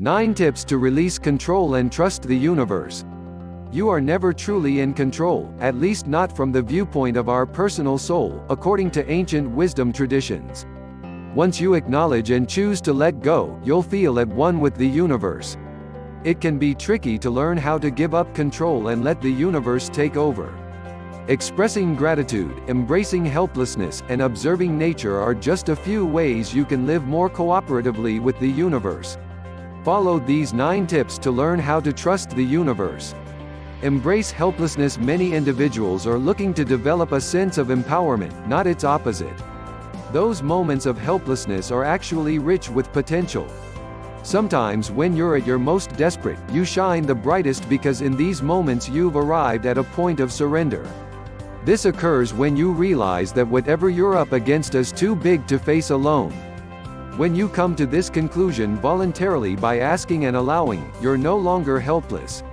9 Tips to Release Control and Trust the Universe. You are never truly in control, at least not from the viewpoint of our personal soul, according to ancient wisdom traditions. Once you acknowledge and choose to let go, you'll feel at one with the universe. It can be tricky to learn how to give up control and let the universe take over. Expressing gratitude, embracing helplessness, and observing nature are just a few ways you can live more cooperatively with the universe. Follow these 9 tips to learn how to trust the universe. Embrace helplessness. Many individuals are looking to develop a sense of empowerment, not its opposite. Those moments of helplessness are actually rich with potential. Sometimes when you're at your most desperate, you shine the brightest because in these moments you've arrived at a point of surrender. This occurs when you realize that whatever you're up against is too big to face alone. When you come to this conclusion voluntarily by asking and allowing, you're no longer helpless.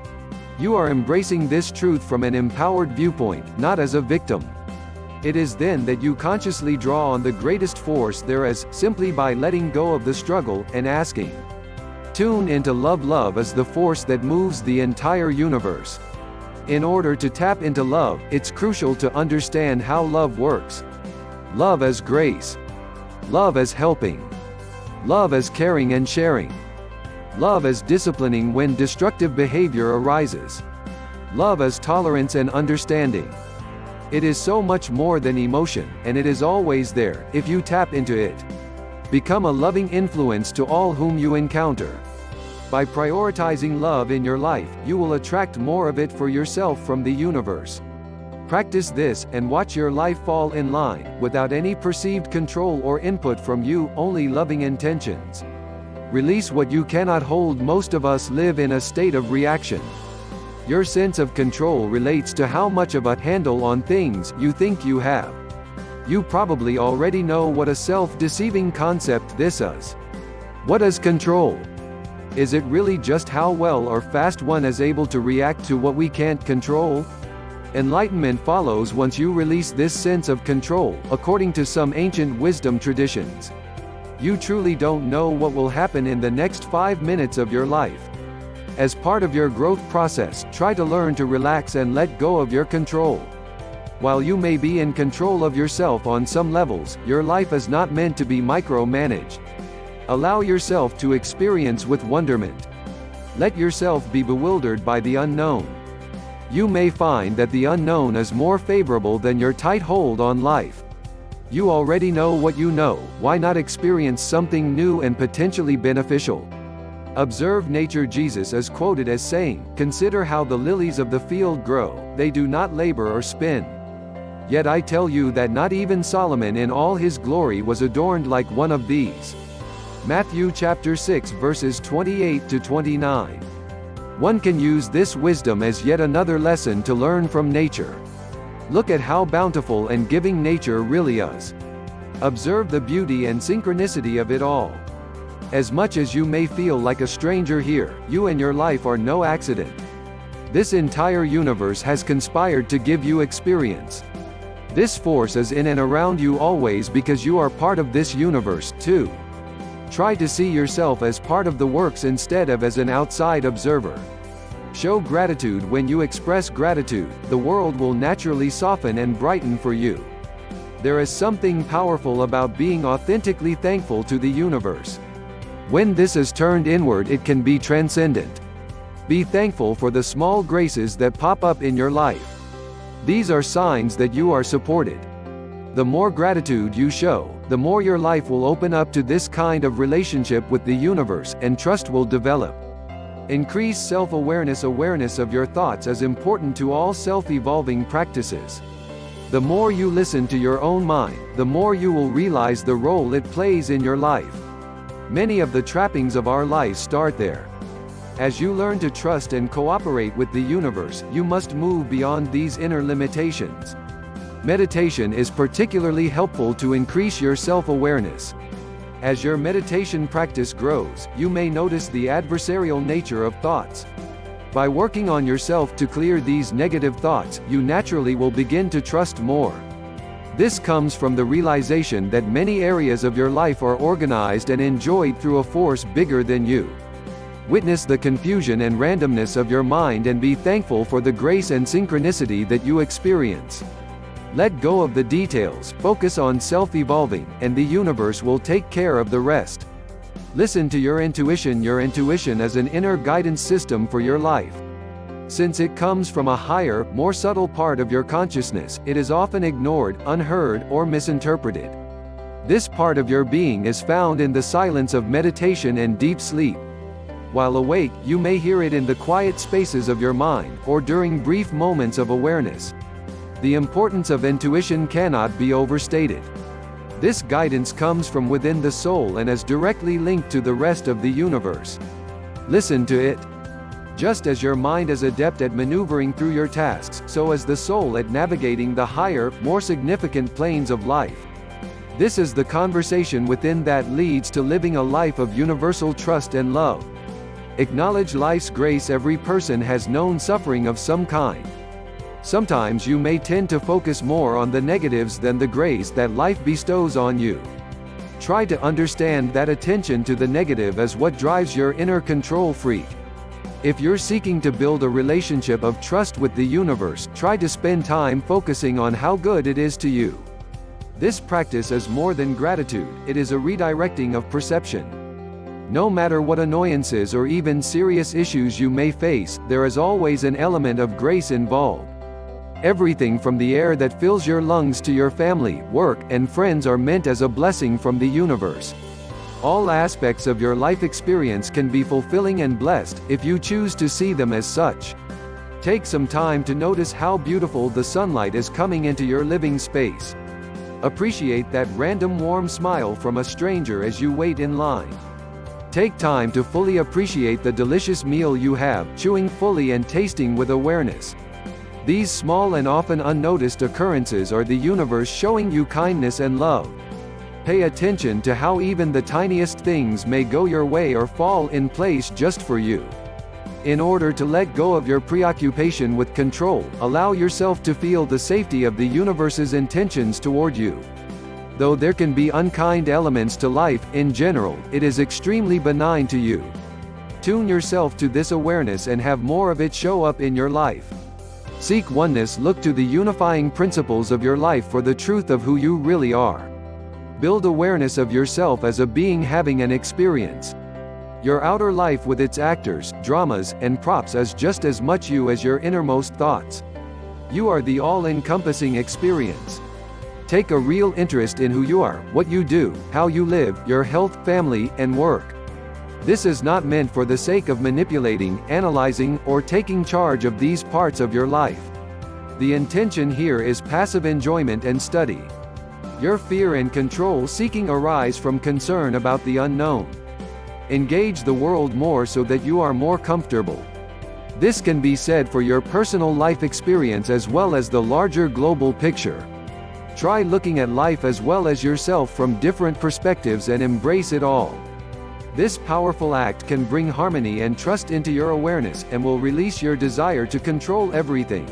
You are embracing this truth from an empowered viewpoint, not as a victim. It is then that you consciously draw on the greatest force there is, simply by letting go of the struggle, and asking. Tune into love. Love is the force that moves the entire universe. In order to tap into love, it's crucial to understand how love works. Love as grace. Love as helping. Love as caring and sharing. Love as disciplining when destructive behavior arises. Love as tolerance and understanding. It is so much more than emotion, and it is always there, if you tap into it. Become a loving influence to all whom you encounter. By prioritizing love in your life, you will attract more of it for yourself from the universe. Practice this, and watch your life fall in line, without any perceived control or input from you, only loving intentions. Release what you cannot hold. Most of us live in a state of reaction. Your sense of control relates to how much of a handle on things you think you have. You probably already know what a self-deceiving concept this is. What is control? Is it really just how well or fast one is able to react to what we can't control? Enlightenment follows once you release this sense of control, according to some ancient wisdom traditions. You truly don't know what will happen in the next 5 minutes of your life. As part of your growth process, try to learn to relax and let go of your control. While you may be in control of yourself on some levels, your life is not meant to be micromanaged. Allow yourself to experience with wonderment. Let yourself be bewildered by the unknown. You may find that the unknown is more favorable than your tight hold on life. You already know what you know, why not experience something new and potentially beneficial? Observe nature. Jesus is quoted as saying, "Consider how the lilies of the field grow, they do not labor or spin. Yet I tell you that not even Solomon in all his glory was adorned like one of these." Matthew chapter 6 verses 28 to 29. One can use this wisdom as yet another lesson to learn from nature. Look at how bountiful and giving nature really is. Observe the beauty and synchronicity of it all. As much as you may feel like a stranger here, you and your life are no accident. This entire universe has conspired to give you experience. This force is in and around you always because you are part of this universe, too. Try to see yourself as part of the works instead of as an outside observer. Show gratitude. When you express gratitude, the world will naturally soften and brighten for you. There is something powerful about being authentically thankful to the universe. When this is turned inward, it can be transcendent. Be thankful for the small graces that pop up in your life. These are signs that you are supported. The more gratitude you show, the more your life will open up to this kind of relationship with the universe, and trust will develop. Increase self-awareness. Awareness of your thoughts is important to all self-evolving practices. The more you listen to your own mind, the more you will realize the role it plays in your life. Many of the trappings of our life start there. As you learn to trust and cooperate with the universe, you must move beyond these inner limitations. Meditation is particularly helpful to increase your self-awareness. As your meditation practice grows, you may notice the adversarial nature of thoughts. By working on yourself to clear these negative thoughts, you naturally will begin to trust more. This comes from the realization that many areas of your life are organized and enjoyed through a force bigger than you. Witness the confusion and randomness of your mind and be thankful for the grace and synchronicity that you experience. Let go of the details, focus on self-evolving, and the universe will take care of the rest. Listen to your intuition. Your intuition is an inner guidance system for your life. Since it comes from a higher, more subtle part of your consciousness, it is often ignored, unheard, or misinterpreted. This part of your being is found in the silence of meditation and deep sleep. While awake, you may hear it in the quiet spaces of your mind, or during brief moments of awareness. The importance of intuition cannot be overstated. This guidance comes from within the soul and is directly linked to the rest of the universe. Listen to it. Just as your mind is adept at maneuvering through your tasks, so is the soul at navigating the higher, more significant planes of life. This is the conversation within that leads to living a life of universal trust and love. Acknowledge life's grace. Every person has known suffering of some kind. Sometimes you may tend to focus more on the negatives than the grace that life bestows on you. Try to understand that attention to the negative is what drives your inner control freak. If you're seeking to build a relationship of trust with the universe, try to spend time focusing on how good it is to you. This practice is more than gratitude, it is a redirecting of perception. No matter what annoyances or even serious issues you may face, there is always an element of grace involved. Everything from the air that fills your lungs to your family, work, and friends are meant as a blessing from the universe. All aspects of your life experience can be fulfilling and blessed, if you choose to see them as such. Take some time to notice how beautiful the sunlight is coming into your living space. Appreciate that random warm smile from a stranger as you wait in line. Take time to fully appreciate the delicious meal you have, chewing fully and tasting with awareness. These small and often unnoticed occurrences are the universe showing you kindness and love. Pay attention to how even the tiniest things may go your way or fall in place just for you. In order to let go of your preoccupation with control, allow yourself to feel the safety of the universe's intentions toward you. Though there can be unkind elements to life, in general, it is extremely benign to you. Tune yourself to this awareness and have more of it show up in your life. Seek oneness. Look to the unifying principles of your life for the truth of who you really are. Build awareness of yourself as a being having an experience. Your outer life with its actors, dramas, and props is just as much you as your innermost thoughts. You are the all-encompassing experience. Take a real interest in who you are, what you do, how you live, your health, family, and work. This is not meant for the sake of manipulating, analyzing, or taking charge of these parts of your life. The intention here is passive enjoyment and study. Your fear and control seeking arise from concern about the unknown. Engage the world more so that you are more comfortable. This can be said for your personal life experience as well as the larger global picture. Try looking at life as well as yourself from different perspectives and embrace it all. This powerful act can bring harmony and trust into your awareness and will release your desire to control everything.